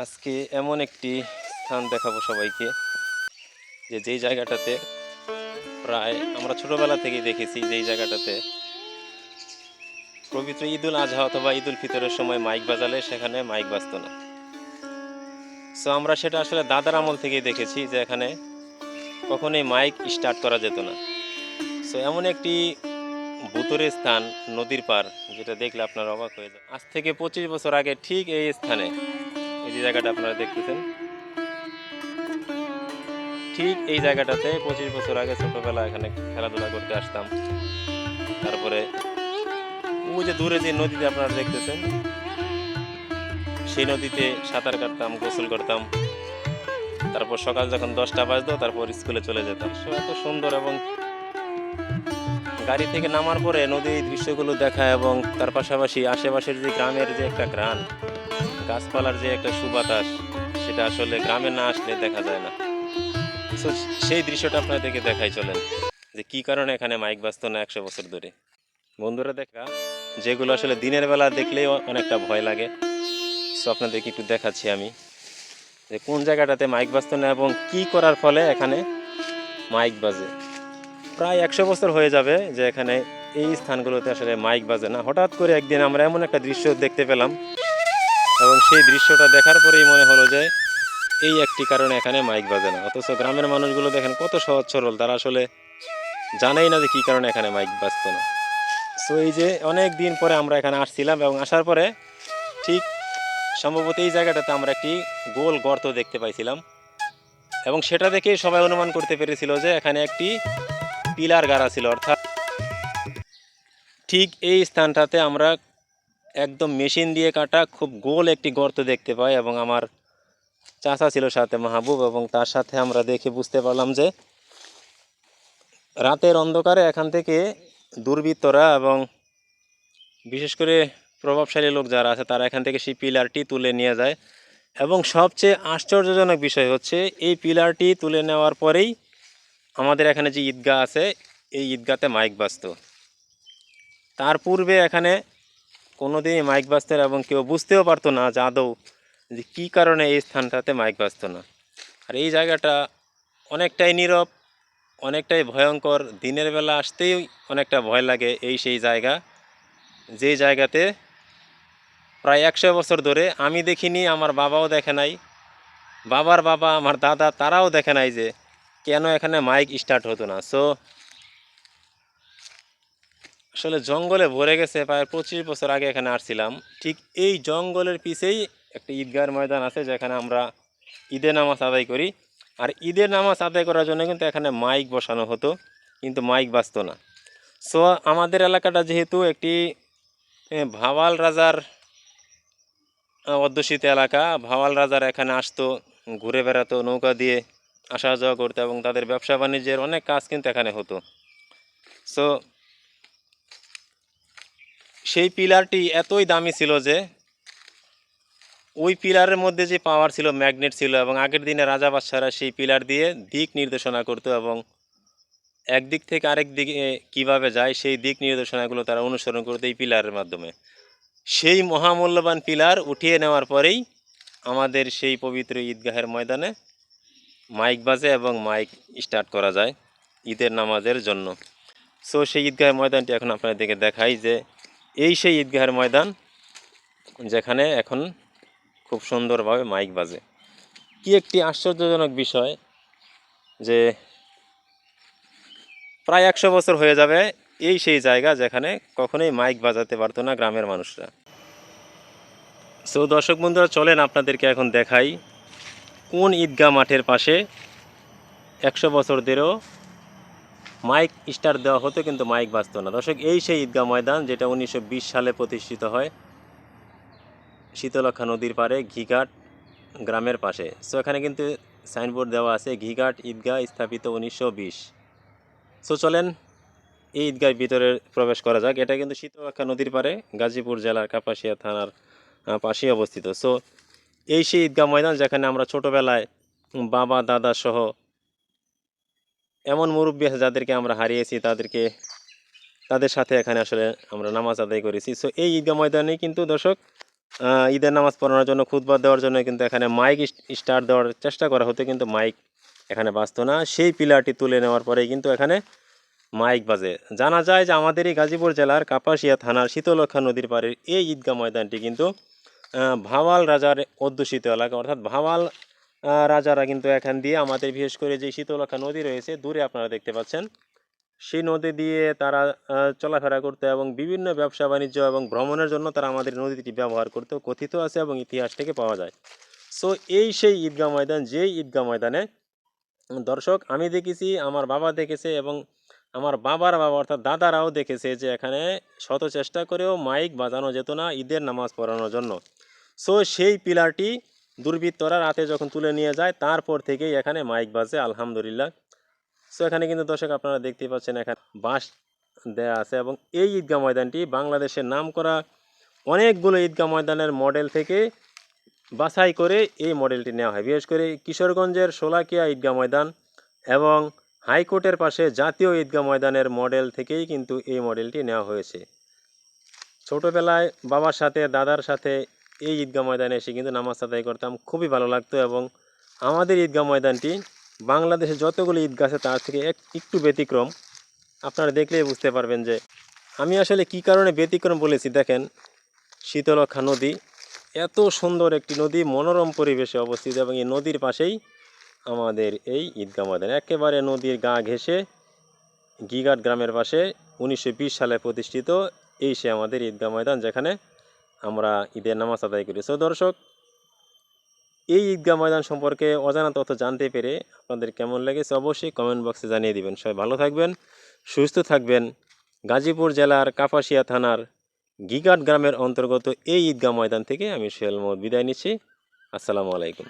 আজকে এমন একটি স্থান দেখাবো সবাইকে যেই জায়গাটাতে প্রায় আমরা ছোটবেলা থেকেই দেখেছি যেই জায়গাটাতে পবিত্র ঈদুল আজহা অথবা ঈদুল ফিতরের সময় মাইক বাজালে সেখানে মাইক বাজতো না। সো আমরা সেটা আসলে দাদার আমল থেকেই দেখেছি যে এখানে কখনোই মাইক স্টার্ট করা যেত না। সো এমন একটি ভূতুরে স্থান নদীর পার, যেটা দেখলে আপনারা অবাক হয়ে যান। আজ থেকে 25 বছর আগে ঠিক এই স্থানে, এই যে জায়গাটা আপনারা দেখতেছেন, ঠিক এই জায়গাটাতে 25 বছর আগে ছোটবেলা এখানে খেলাধুলা করতে আসতাম। তারপরে ওই যে দূরে যে নদীতে আপনারা দেখতেছেন, সেই নদীতে সাঁতার কাটতাম, গোসল করতাম। তারপর সকাল যখন 10টা বাজতো তারপর স্কুলে চলে যেতাম। সো এত সুন্দর, এবং গাড়ি থেকে নামার পরে নদীর দৃশ্যগুলো দেখা এবং তার পাশাপাশি আশেপাশের যে গ্রামের যে একটা ঘ্রাণ, গাছপালার যে একটা সুবাতাস, সেটা আসলে গ্রামে না আসলে দেখা যায় না। সো সেই দৃশ্যটা আপনাদেরকে দেখাই, চলেন, যে কি কারণে এখানে মাইক বাজতো না 100 বছর ধরে। বন্ধুরা, দেখা যেগুলো আসলে দিনের বেলা দেখলেই অনেকটা ভয় লাগে। সো আপনাদেরকে একটু দেখাচ্ছি আমি যে কোন জায়গাটাতে মাইক বাজতো না এবং কি করার ফলে এখানে মাইক বাজে। প্রায় 100 বছর হয়ে যাবে যে এখানে এই স্থানগুলোতে আসলে মাইক বাজে না। হঠাৎ করে একদিন আমরা এমন একটা দৃশ্য দেখতে পেলাম, এবং সেই দৃশ্যটা দেখার পরেই মনে হলো যে এই একটি কারণে এখানে মাইক বাজে না। অথচ গ্রামের মানুষগুলো দেখেন কত সহজ সরল, তারা আসলে জানেই না যে কী কারণে এখানে মাইক বাজতো না। সো এই যে অনেক দিন পরে আমরা এখানে আসছিলাম, এবং আসার পরে ঠিক সম্ভবত এই জায়গাটাতে আমরা একটি গোল গর্ত দেখতে পাইছিলাম, এবং সেটা দেখেই সবাই অনুমান করতে পেরেছিল যে এখানে একটি পিলার গাড়া ছিল। অর্থাৎ ঠিক এই স্থানটাতে আমরা একদম মেশিন দিয়ে কাটা খুব গোল একটি গর্ত দেখতে পাই, এবং আমার চাচা ছিল সাথে, মাহবুব, এবং তার সাথে আমরা দেখে বুঝতে পারলাম যে রাতের অন্ধকারে এখান থেকে দুর্বৃত্তরা এবং বিশেষ করে প্রভাবশালী লোক যারা আছে তারা এখান থেকে সেই পিলারটি তুলে নিয়ে যায়। এবং সবচেয়ে আশ্চর্যজনক বিষয় হচ্ছে, এই পিলারটি তুলে নেওয়ার পরেই আমাদের এখানে যে ঈদগাহ আছে, এই ঈদগাহতে মাইক বাজতো। তার পূর্বে এখানে কোনোদিনই মাইক বাজতো না, এবং কেউ বুঝতেও পারতো না যে আদৌ যে কী কারণে এই স্থানটাতে মাইক বাজতো না। আর এই জায়গাটা অনেকটাই নীরব, অনেকটাই ভয়ঙ্কর। দিনের বেলা আসতেই অনেকটা ভয় লাগে। এই সেই জায়গা, যেই জায়গাতে প্রায় 100 বছর ধরে আমি দেখিনি, আমার বাবাও দেখে নাই, বাবার বাবা, আমার দাদা, তারাও দেখে নাই যে কেন এখানে মাইক স্টার্ট হতো না। সো আসলে জঙ্গলে ভরে গেছে। প্রায় 25 বছর আগে এখানে আসছিলাম। ঠিক এই জঙ্গলের পিছেই একটা ঈদগাহর ময়দান আছে, যেখানে আমরা ঈদের নামাজ আদায় করি। আর ঈদের নামাজ আদায় করার জন্য কিন্তু এখানে মাইক বসানো হতো, কিন্তু মাইক বাজতো না। সো আমাদের এলাকাটা যেহেতু একটি ভাওয়াল রাজার অধ্যুষিত এলাকা, ভাওয়াল রাজার এখানে আসতো, ঘুরে বেড়াতো, নৌকা দিয়ে আসা যাওয়া করতো, এবং তাদের ব্যবসা বাণিজ্যের অনেক কাজ কিন্তু এখানে হতো। সো সেই পিলারটি এতই দামি ছিল যে ওই পিলারের মধ্যে যে পাওয়ার ছিল, ম্যাগনেট ছিল, এবং আগের দিনে রাজা বাদশারা সেই পিলার দিয়ে দিক নির্দেশনা করতো, এবং একদিক থেকে আরেক দিকে কীভাবে যায় সেই দিক নির্দেশনাগুলো তারা অনুসরণ করতো এই পিলারের মাধ্যমে। সেই মহামূল্যবান পিলার উঠিয়ে নেওয়ার পরেই আমাদের সেই পবিত্র ঈদগাহের ময়দানে মাইক বাজে এবং মাইক স্টার্ট করা যায় ঈদের নামাজের জন্য। সো সেই ঈদগাহের ময়দানটি এখন আপনাদেরকে দেখাই, যে এই সেই ঈদগাহের ময়দান যেখানে এখন খুব সুন্দরভাবে মাইক বাজে। কি একটি আশ্চর্যজনক বিষয় যে প্রায় 100 বছর হয়ে যাবে এই সেই জায়গা যেখানে কখনোই মাইক বাজাতে পারতো না গ্রামের মানুষরা। সো দর্শক বন্ধুরা, চলেন আপনাদেরকে এখন দেখাই কোন ঈদগাহ মাঠের পাশে 100 বছর ধরেও মাইক স্টার্ট দেওয়া হতো কিন্তু মাইক বাজতো না। দর্শক, এই সেই ঈদগাহ ময়দান যেটা 1920 সালে প্রতিষ্ঠিত হয় শীতলক্ষা নদীর পাড়ে ঘিঘাট গ্রামের পাশে। সো এখানে কিন্তু সাইনবোর্ড দেওয়া আছে, ঘিঘাট ঈদগাহ স্থাপিত 1920। সো চলেন এই ঈদগাহের ভিতরে প্রবেশ করা যাক। এটা কিন্তু শীতলক্ষা নদীর পাড়ে গাজীপুর জেলার কাপাসিয়া থানার পাশেই অবস্থিত। সো এই সেই ঈদগাহ ময়দান যেখানে আমরা ছোটোবেলায় বাবা দাদা সহ এমন মুরব্বী আছে যাদেরকে আমরা হারিয়েছি, তাদের সাথে এখানে আসলে আমরা নামাজ আদায় করেছি। সো এই ঈদগাহ ময়দানেই কিন্তু দর্শক ঈদের নামাজ পড়ানোর জন্য খুতবা দেওয়ার জন্য কিন্তু এখানে মাইক স্টার্ট দেওয়ার চেষ্টা করা হতো, কিন্তু মাইক এখানে বাজতো না। সেই পিলারটি তুলে নেওয়ার পরেই কিন্তু এখানে মাইক বাজে। জানা যায় যে আমাদের এই গাজীপুর জেলার কাপাসিয়া থানার শীতলক্ষ্যা নদীর পাড়ের এই ঈদগাহ ময়দানটি কিন্তু ভাওয়াল রাজার অধ্যুষিত এলাকা, অর্থাৎ ভাওয়াল রাজারা কিন্তু এখান দিয়ে আমাদের বিশেষ করে যে শীতলক্ষ্যা নদী রয়েছে দূরে আপনারা দেখতে পাচ্ছেন, সেই নদী দিয়ে তারা চলাফেরা করতো এবং বিভিন্ন ব্যবসা বাণিজ্য এবং ভ্রমণের জন্য তারা আমাদের নদীটি ব্যবহার করতো, কথিত আছে এবং ইতিহাস থেকে পাওয়া যায়। সো এই সেই ঈদগাহ ময়দান, যেই ঈদগাহ ময়দানে দর্শক আমি দেখেছি, আমার বাবা দেখেছে এবং আমার বাবার বাবা অর্থাৎ দাদারাও দেখেছে যে এখানে শত চেষ্টা করেও মাইক বাজানো যেত না ঈদের নামাজ পড়ানোর জন্য। সো সেই পিলারটি দুর্বৃত্তরা রাতে যখন তুলে নিয়ে যায় তারপর থেকেই এখানে মাইক বাজে আলহামদুলিল্লাহ। সো এখানে কিন্তু দর্শক আপনারা দেখতেই পাচ্ছেন এখানে বাঁশ দেয়া আছে এবং এই ঈদগাহ ময়দানটি বাংলাদেশের নামকরা অনেকগুলো ঈদগাহ ময়দানের মডেল থেকে বাছাই করে এই মডেলটি নেওয়া হয়। বিশেষ করে কিশোরগঞ্জের শোলাকিয়া ঈদগাহ ময়দান এবং হাইকোর্টের পাশে জাতীয় ঈদগাহ ময়দানের মডেল থেকেই কিন্তু এই মডেলটি নেওয়া হয়েছে। ছোটোবেলায় বাবার সাথে দাদার সাথে এই ঈদগাহ ময়দানে এসে কিন্তু নামাজ আদায় করতাম, খুবই ভালো লাগতো। এবং আমাদের ঈদগাহ ময়দানটি বাংলাদেশে যতগুলো ঈদগাহ আছে তার থেকে একটু ব্যতিক্রম। আপনারা দেখলেই বুঝতে পারবেন যে আমি আসলে কী কারণে ব্যতিক্রম বলেছি। দেখেন, শীতলক্ষ্যা নদী এত সুন্দর একটি নদী, মনোরম পরিবেশে অবস্থিত এবং এই নদীর পাশেই আমাদের এই ঈদগাহ ময়দান, একেবারে নদীর গা ঘেঁষে গিঘাট গ্রামের পাশে 1920 সালে প্রতিষ্ঠিত এই সে আমাদের ঈদগাহ ময়দান, যেখানে আমরা ঈদের নামাজ আদায় করি। সো দর্শক, এই ঈদগাহ ময়দান সম্পর্কে অজানা তথ্য জানতে পেরে আপনাদের কেমন লেগেছে অবশ্যই কমেন্ট বক্সে জানিয়ে দিবেন। সবাই ভালো থাকবেন, সুস্থ থাকবেন। গাজীপুর জেলার কাপাসিয়া থানার গিঘাট গ্রামের অন্তর্গত এই ঈদগাহ ময়দান থেকে আমি সোহেল মোহাম্মদ বিদায় নিচ্ছি। আসসালামু আলাইকুম।